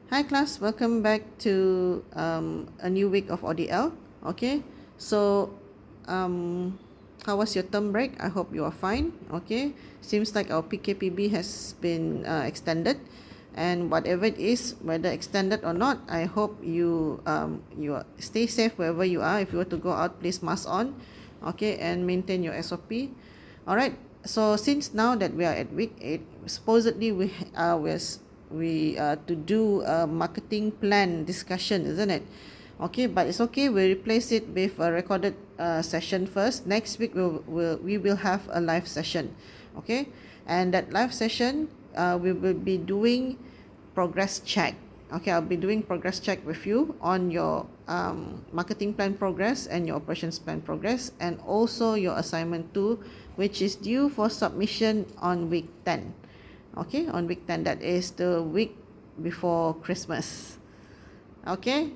Hi class, welcome back to a new week of ODL. Okay, so how was your term break? I hope you are fine. Okay, seems like our PKPB has been extended, and whatever it is, whether extended or not, I hope stay safe wherever you are. If you were to go out, please mask on, okay, and maintain your SOP. All right. So since now that we are at week 8, supposedly we to do a marketing plan discussion, isn't it? Okay, but it's okay. We replace it with a recorded session first. Next week we will have a live session, okay, and that live session we will be doing progress check. Okay, I'll be doing progress check with you on your marketing plan progress and your operations plan progress, and also your assignment 2, which is due for submission on week 10. Okay, on week 10, that is the week before Christmas. Okay,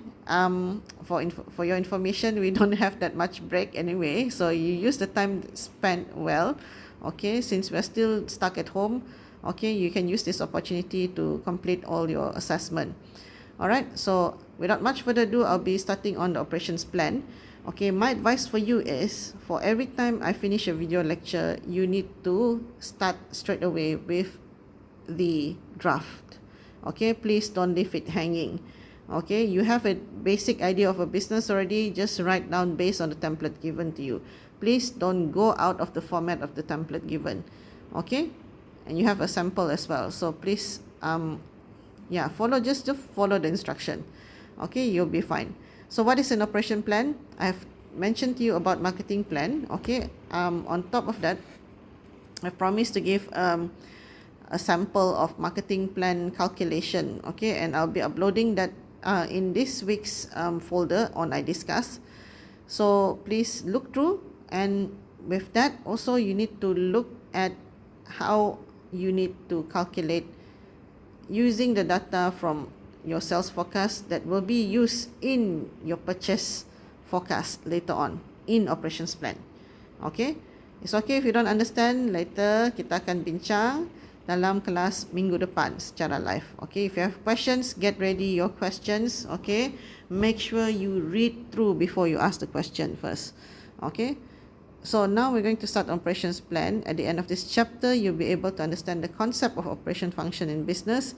for your information, we don't have that much break anyway, so you use the time spent well. Okay, since we're still stuck at home, okay, you can use this opportunity to complete all your assessment. All right, so without much further ado, I'll be starting on the operations plan. Okay, my advice for you is, for every time I finish a video lecture, you need to start straight away with the draft. Okay, please don't leave it hanging. Okay, you have a basic idea of a business already, just write down based on the template given to you. Please don't go out of the format of the template given. Okay, and you have a sample as well, so please follow the instruction. Okay, you'll be fine. So what is an operation plan? I've mentioned to you about marketing plan. Okay, on top of that, I promised to give a sample of marketing plan calculation. Okay, and I'll be uploading that in this week's folder on I discuss. So please look through, and with that also you need to look at how you need to calculate using the data from your sales forecast that will be used in your purchase forecast later on in operations plan. Okay, it's okay if you don't understand, later kita akan bincang dalam kelas minggu depan secara live. Okay, if you have questions, get ready your questions. Okay, make sure you read through before you ask the question first. Okay, so now we're going to start operations plan. At the end of this chapter, you'll be able to understand the concept of operation function in business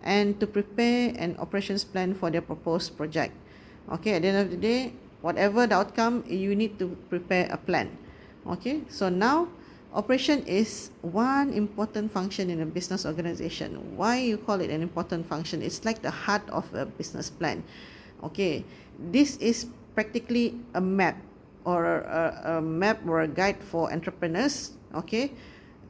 and to prepare an operations plan for their proposed project. Okay, at the end of the day, whatever the outcome, you need to prepare a plan. Okay, so now operation is one important function in a business organization. Why you call it an important function? It's like the heart of a business plan. Okay, this is practically a map or a map or a guide for entrepreneurs, okay,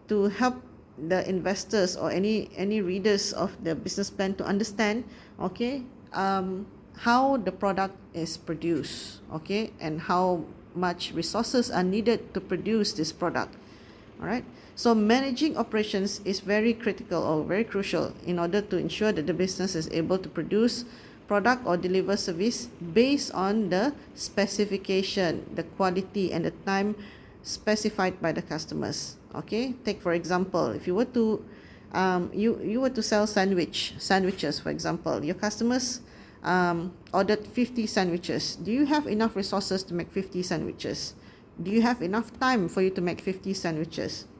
to help the investors or any readers of the business plan to understand, okay, how the product is produced, okay, and how much resources are needed to produce this product. All right, so managing operations is very critical or very crucial in order to ensure that the business is able to produce product or deliver service based on the specification, the quality, and the time specified by the customers. Okay, take for example, if you were to you were to sell sandwiches, for example, your customers ordered 50 sandwiches. Do you have enough resources to make 50 sandwiches? Do you have enough time for you to make 50 sandwiches?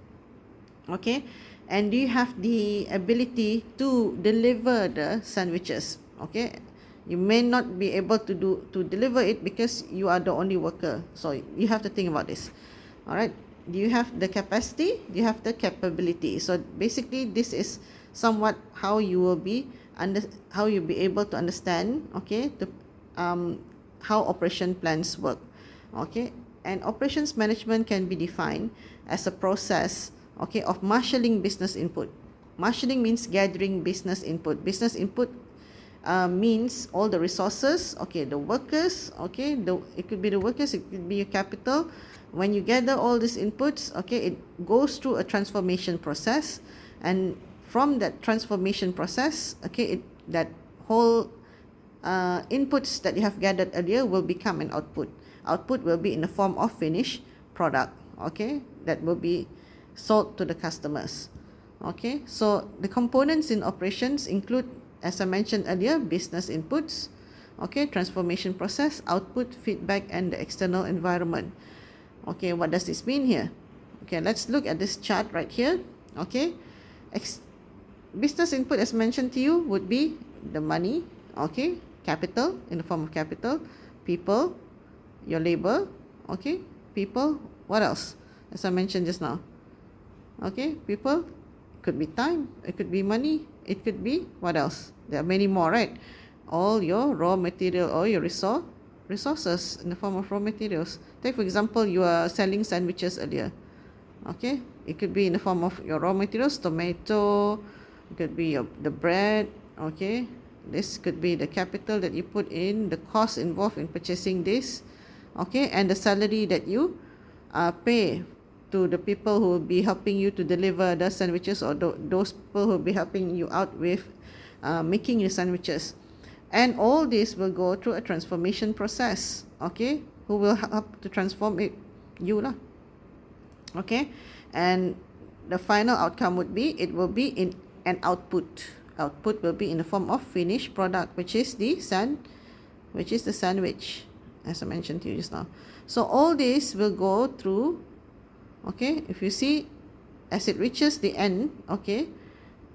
Okay, and do you have the ability to deliver the sandwiches? Okay, you may not be able to deliver it because you are the only worker, so you have to think about this. All right, do you have the capacity? Do you have the capability? So basically this is somewhat how you will be how you'll be able to understand, okay, the how operation plans work. Okay, and operations management can be defined as a process, okay, of marshalling business input. Marshalling means gathering business input. Business input means all the resources, okay, the workers, okay, it could be the workers, it could be your capital. When you gather all these inputs, okay, it goes through a transformation process, and from that transformation process, okay, that whole inputs that you have gathered earlier will become an output. Output will be in the form of finished product, okay, that will be sold to the customers. Okay, so the components in operations include as I mentioned earlier, business inputs, okay, transformation process, output, feedback, and the external environment. Okay, what does this mean here? Okay, let's look at this chart right here. Okay, business input, as mentioned to you, would be the money, okay, capital, in the form of capital, people, your labor, okay, people, what else? As I mentioned just now, okay, people, it could be time, it could be money, it could be what else? There are many more, right? All your raw material or your resources in the form of raw materials. Take for example, you are selling sandwiches earlier, okay, it could be in the form of your raw materials, tomato, it could be the bread, okay, this could be the capital that you put in, the cost involved in purchasing this, okay, and the salary that you pay to the people who will be helping you to deliver the sandwiches, or those people who will be helping you out with making your sandwiches. And all this will go through a transformation process, okay, who will help to transform it? You lah. Okay, and the final outcome would be, it will be in an output. Output will be in the form of finished product, which is the sandwich, as I mentioned to you just now. So all this will go through, okay, if you see, as it reaches the end, okay,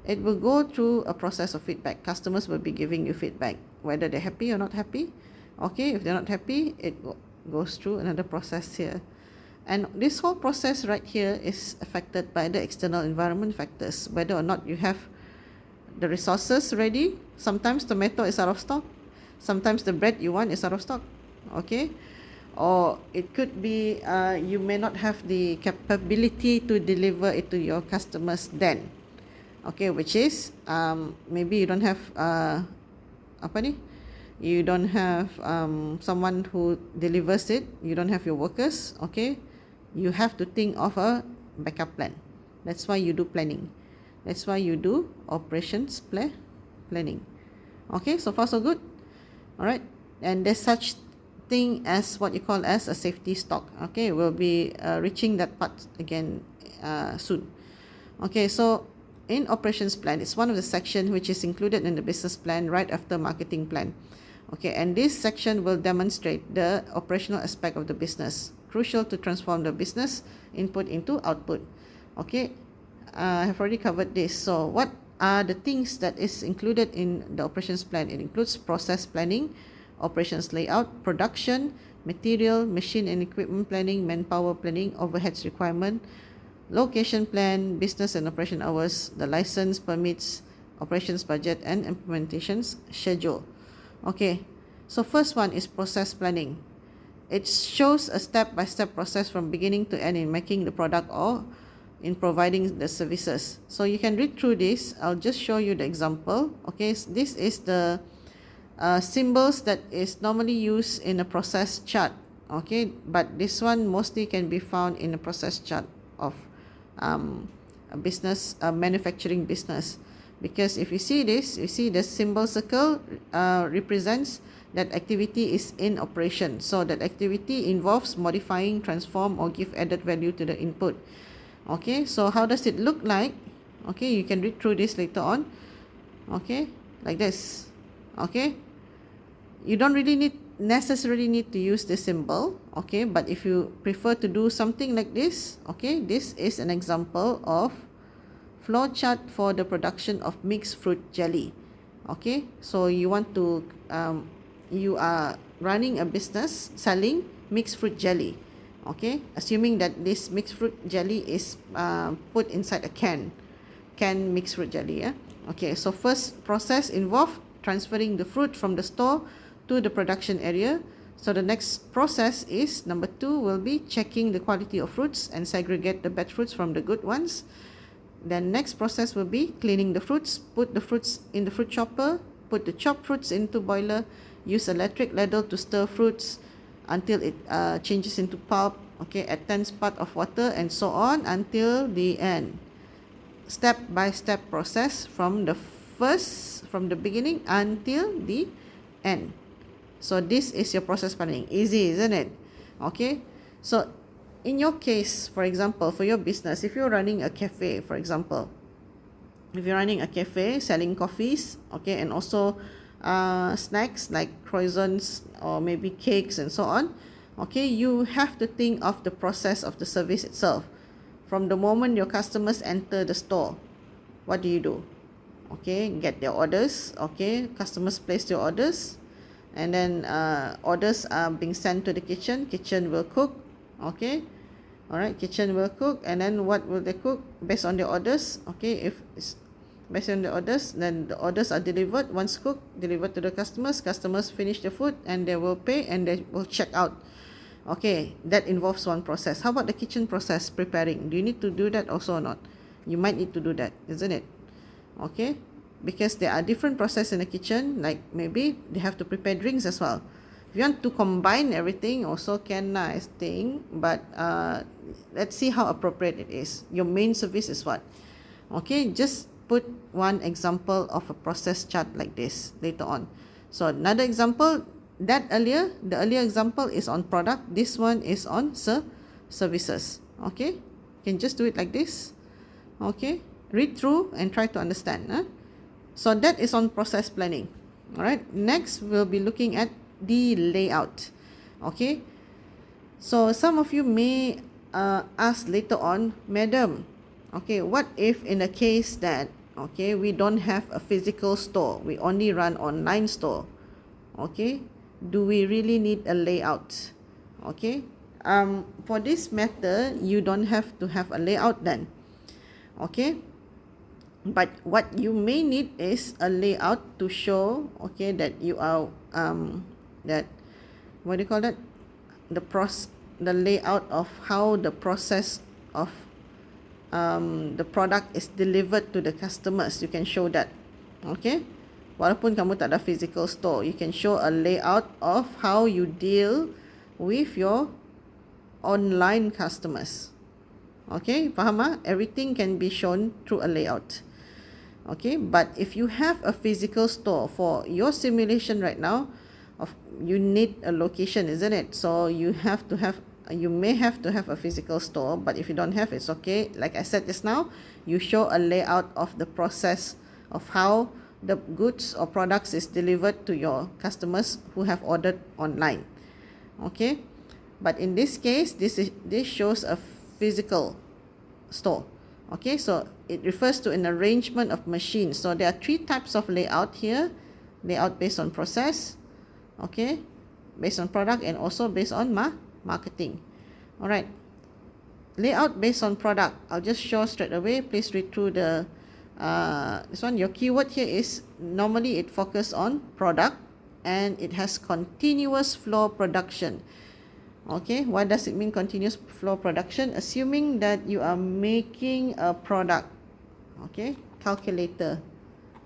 it will go through a process of feedback. Customers will be giving you feedback, whether they're happy or not happy. Okay, if they're not happy, it goes through another process here. And this whole process right here is affected by the external environment factors, whether or not you have the resources ready. Sometimes tomato is out of stock, sometimes the bread you want is out of stock, okay, or it could be you may not have the capability to deliver it to your customers then, okay, which is maybe you don't have you don't have someone who delivers it, you don't have your workers, okay, you have to think of a backup plan. That's why you do planning, that's why you do operations planning. Okay, so far so good. All right, and there's such thing as what you call as a safety stock. Okay, we'll be reaching that part again soon. Okay, so in operations plan, it's one of the sections which is included in the business plan right after marketing plan. Okay, and this section will demonstrate the operational aspect of the business, crucial to transform the business input into output. Okay, I have already covered this. So what are the things that is included in the operations plan? It includes process planning, operations layout, production, material, machine and equipment planning, manpower planning, overheads requirement, location plan, business and operation hours, the license, permits, operations budget, and implementations schedule. Okay, so first one is process planning. It shows a step-by-step process from beginning to end in making the product or in providing the services. So you can read through this. I'll just show you the example. Okay, so this is the symbols that is normally used in a process chart. Okay, but this one mostly can be found in a process chart of a business, a manufacturing business. Because if you see this, you see the symbol circle represents that activity is in operation. So that activity involves modifying, transform, or give added value to the input. Okay, so how does it look like? Okay, you can read through this later on. Okay, like this. Okay, you don't really necessarily need to use this symbol. Okay, but if you prefer to do something like this, okay, this is an example of flow chart for the production of mixed fruit jelly. Okay, so you want to you are running a business selling mixed fruit jelly. Okay, assuming that this mixed fruit jelly is put inside a can mixed fruit jelly. Yeah. Okay, so first process involve transferring the fruit from the store to the production area. So the next process is number 2 will be checking the quality of fruits and segregate the bad fruits from the good ones. Then next process will be cleaning the fruits, put the fruits in the fruit chopper, put the chopped fruits into boiler, use electric ladle to stir fruits until it changes into pulp, okay, at 10 part of water, and so on until the end. Step by step process from the beginning until the end. So this is your process planning. Easy, isn't it? Okay, so in your case, for example, for your business, if you're running a cafe, for example, if you're running a cafe selling coffees, okay, and also snacks like croissants or maybe cakes and so on, okay, you have to think of the process of the service itself. From the moment your customers enter the store, what do? Okay, get their orders, okay, customers place their orders, and then orders are being sent to the kitchen will cook, okay, all right, kitchen will cook, and then what will they cook based on the orders, okay, if it's based on the orders, then the orders are delivered, once cooked, delivered to the customers finish the food and they will pay and they will check out. Okay, that involves one process. How about the kitchen process, preparing? Do you need to do that also or not? You might need to do that, isn't it? Okay, because there are different processes in the kitchen, like maybe they have to prepare drinks as well. If you want to combine everything also can, I think, but let's see how appropriate it is. Your main service is what? Okay, just put one example of a process chart like this later on. So another example, the earlier example is on product, this one is on services. Okay, you can just do it like this. Okay, read through and try to understand. So that is on process planning. All right, next we'll be looking at the layout. Okay, so some of you may ask later on, Madam, okay, what if in a case that, okay, we don't have a physical store, we only run online store, okay, do we really need a layout? Okay, for this method you don't have to have a layout then, okay, but what you may need is a layout to show, okay, that you are that, what do you call that, the layout of how the process of the product is delivered to the customers. You can show that, okay, walaupun kamu tak ada physical store, you can show a layout of how you deal with your online customers. Okay, faham? Everything can be shown through a layout. Okay, but if you have a physical store for your simulation right now, you need a location, isn't it? So you may have to have a physical store, but if you don't have, it's okay. Like I said just now, you show a layout of the process of how the goods or products is delivered to your customers who have ordered online. Okay, but in this case, this shows a physical store. Okay, so it refers to an arrangement of machines. So there are three types of layout here: layout based on process, okay, based on product, and also based on marketing. All right, layout based on product, I'll just show straight away. Please read through the this one. Your keyword here is, normally it focuses on product and it has continuous flow production. Okay, what does it mean, continuous flow production? Assuming that you are making a product, okay, calculator,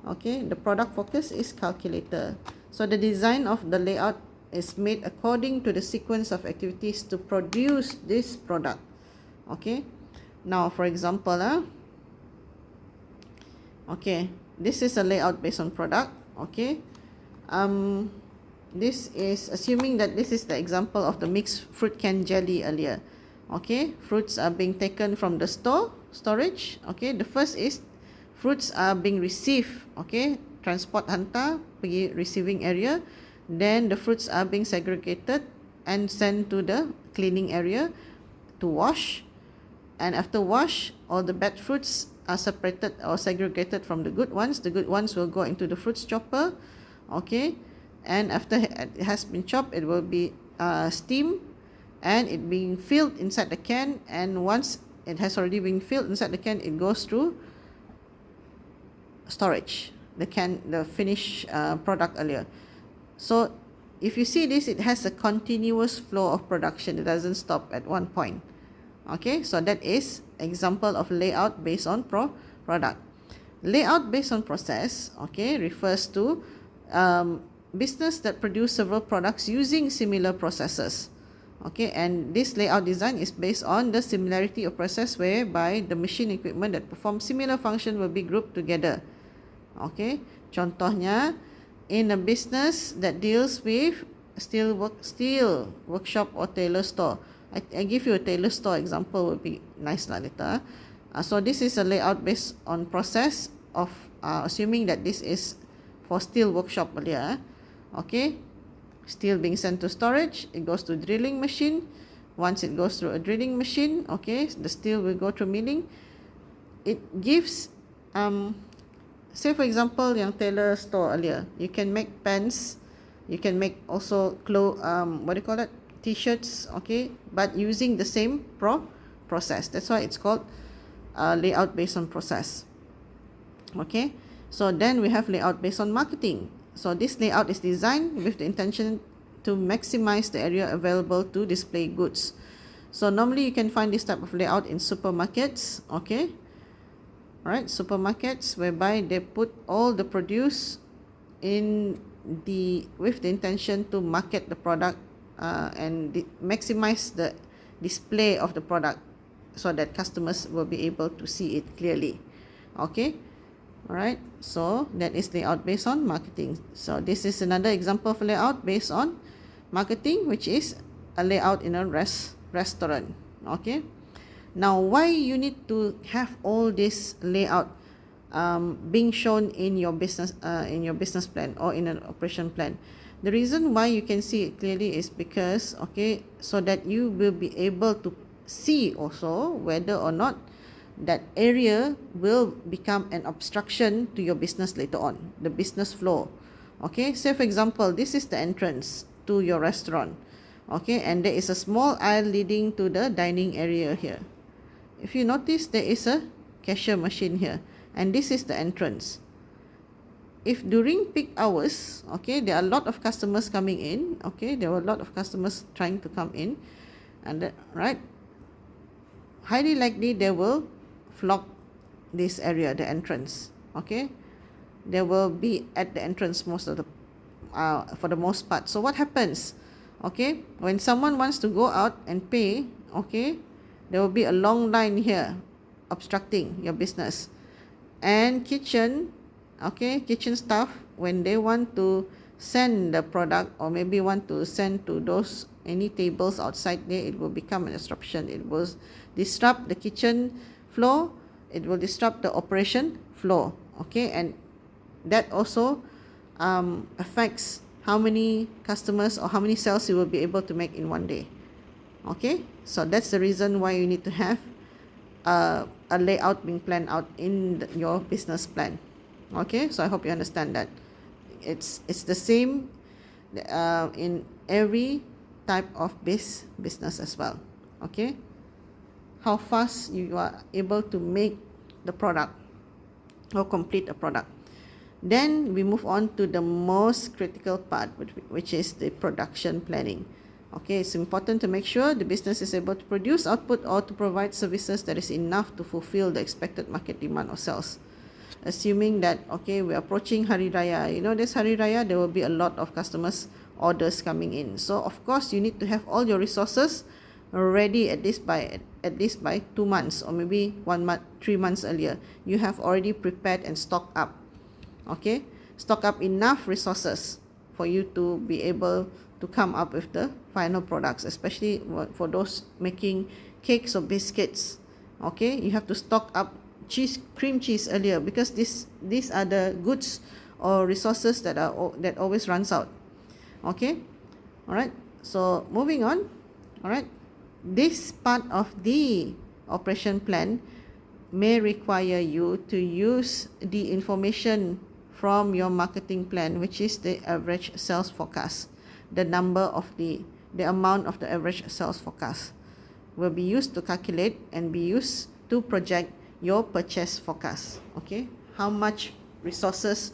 okay, the product focus is calculator. So the design of the layout is made according to the sequence of activities to produce this product. Okay, now for example, okay, this is a layout based on product. Okay, this is assuming that this is the example of the mixed fruit can jelly earlier. Okay, fruits are being taken from the storage. Okay, the first is fruits are being received. Okay, transport hantar pergi receiving area, then the fruits are being segregated and sent to the cleaning area to wash, and after wash, all the bad fruits are separated or segregated from the good ones. The good ones will go into the fruits chopper. Okay, and after it has been chopped, it will be steamed and it being filled inside the can, and once it has already been filled inside the can, it goes through storage, the finished product earlier. So if you see this, it has a continuous flow of production. It doesn't stop at one point. Okay, so that is example of layout based on product. Layout based on process, okay, refers to business that produce several products using similar processes. Okay, and this layout design is based on the similarity of process whereby the machine equipment that perform similar function will be grouped together. Okay, contohnya, in a business that deals with steel workshop or tailor store. I give you a tailor store example, will be nice lah later. So this is a layout based on process of assuming that this is for steel workshop earlier, okay, steel being sent to storage, it goes to drilling machine. Once it goes through a drilling machine, okay, the steel will go through milling. It gives say for example yang Taylor store earlier, you can make pants, you can make also what do you call that, t-shirts, okay, but using the same process. That's why it's called layout based on process. Okay, so then we have layout based on marketing. So this layout is designed with the intention to maximize the area available to display goods. So normally you can find this type of layout in supermarkets, okay, right, supermarkets, whereby they put all the produce in with the intention to market the product and maximize the display of the product so that customers will be able to see it clearly. Okay, all right, so that is layout based on marketing. So this is another example of layout based on marketing, which is a layout in a restaurant. Okay, now why you need to have all this layout being shown in your business plan or in an operation plan? The reason why you can see it clearly is because, okay, so that you will be able to see also whether or not that area will become an obstruction to your business later on, the business flow. Okay, say for example, this is the entrance to your restaurant, okay, and there is a small aisle leading to the dining area here. If you notice, there is a cashier machine here, and this is the entrance. If during peak hours, okay, there are a lot of customers coming in, okay, there were a lot of customers trying to come in, and right, highly likely they will flock this area, the entrance. Okay, they will be at the entrance most of the for the most part. So what happens, okay, when someone wants to go out and pay, okay, there will be a long line here obstructing your business. And kitchen, okay, kitchen staff, when they want to send the product or maybe want to send to those any tables outside there, it will become a disruption. It will disrupt the kitchen flow, it will disrupt the operation flow, okay, and that also affects how many customers or how many sales you will be able to make in one day. Okay, so that's the reason why you need to have a layout being planned out in your business plan. Okay, so I hope you understand that it's the same in every type of business as well. Okay, how fast you are able to make the product or complete a product. Then we move on to the most critical part, which is the production planning. Okay, it's important to make sure the business is able to produce output or to provide services that is enough to fulfill the expected market demand or sales. Assuming that, okay, we're approaching Hari Raya, you know, this Hari Raya, there will be a lot of customers orders coming in. So of course you need to have all your resources ready at least by 2 months or maybe 1 month, 3 months earlier. You have already prepared and stocked up. Okay, stock up enough resources for you to be able to come up with the final products, especially for those making cakes or biscuits. Okay, you have to stock up cream cheese earlier, because these are the goods or resources that always runs out. Okay, all right, so moving on. All right, this part of the operation plan may require you to use the information from your marketing plan, which is the average sales forecast. The amount of the average sales forecast will be used to calculate and be used to project your purchase forecast. Okay, how much resources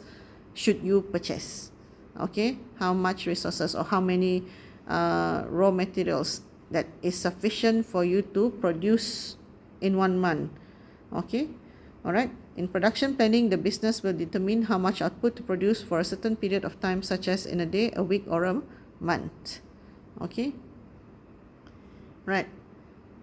should you purchase? Okay, how much resources or how many raw materials that is sufficient for you to produce in 1 month. Okay, all right. In production planning, the business will determine how much output to produce for a certain period of time, such as in a day, a week, or a month. Okay, right.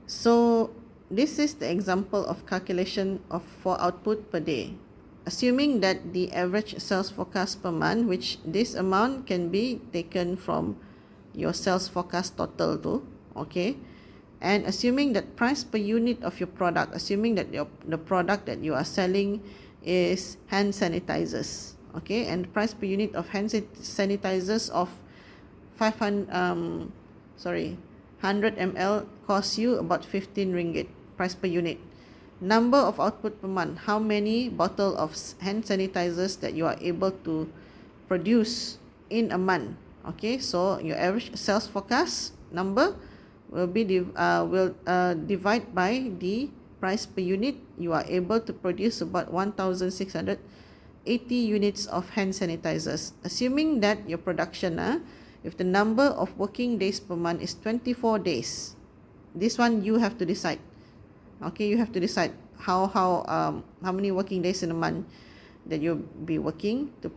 So this is the example of calculation for output per day, assuming that the average sales forecast per month, which this amount can be taken from your sales forecast total too. Okay, and assuming that price per unit of your product, assuming that the product that you are selling is hand sanitizers. Okay, and the price per unit of hand sanitizers of 100 ml costs you about 15 ringgit price per unit. Number of output per month, how many bottle of hand sanitizers that you are able to produce in a month. Okay, so your average sales forecast number will be divide by the price per unit. You are able to produce about 1,680 units of hand sanitizers, assuming that your production, if the number of working days per month is 24 days. This one you have to decide. Okay, you have to decide how many working days in a month that you'll be working to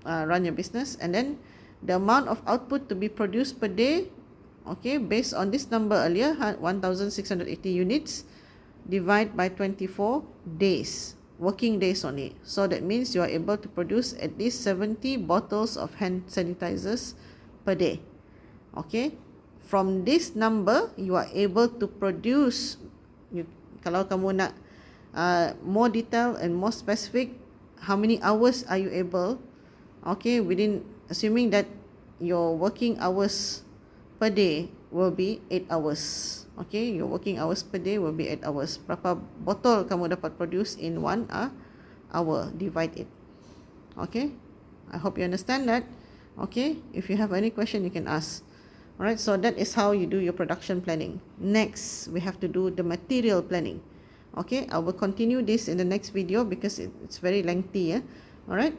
run your business, and then the amount of output to be produced per day. Okay, based on this number earlier, 1,680 units, divide by 24 days, working days only. So that means you are able to produce at least 70 bottles of hand sanitizers per day. Okay, from this number you are able to produce. Kalau kamu nak more detail and more specific, how many hours are you able, okay, within, assuming that your working hours per day will be 8 hours. Okay, your working hours per day will be 8 hours. Berapa botol kamu dapat produce in 1 hour, divide it. Okay, I hope you understand that. Okay, if you have any question you can ask. Alright, so that is how you do your production planning. Next, we have to do the material planning. Okay, I will continue this in the next video because it's very lengthy. Alright.